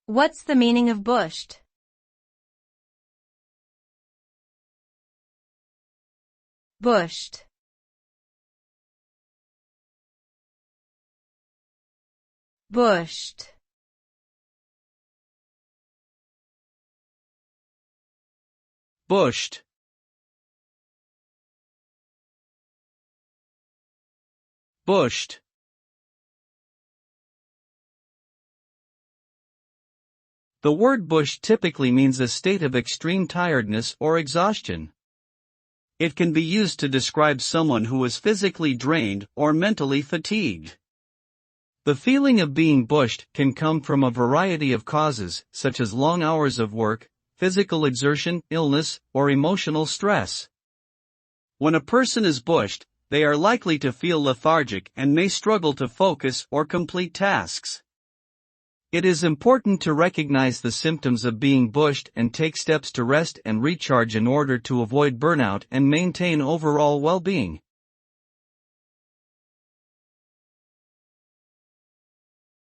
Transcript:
What's the meaning of bushed? Bushed. Bushed. Bushed. Bushed. The word bush typically means a state of extreme tiredness or exhaustion. It can be used to describe someone who is physically drained or mentally fatigued. The feeling of being bushed can come from a variety of causes, such as long hours of work, physical exertion, illness, or emotional stress. When a person is bushed, they are likely to feel lethargic and may struggle to focus or complete tasks. It is important to recognize the symptoms of being bushed and take steps to rest and recharge in order to avoid burnout and maintain overall well-being.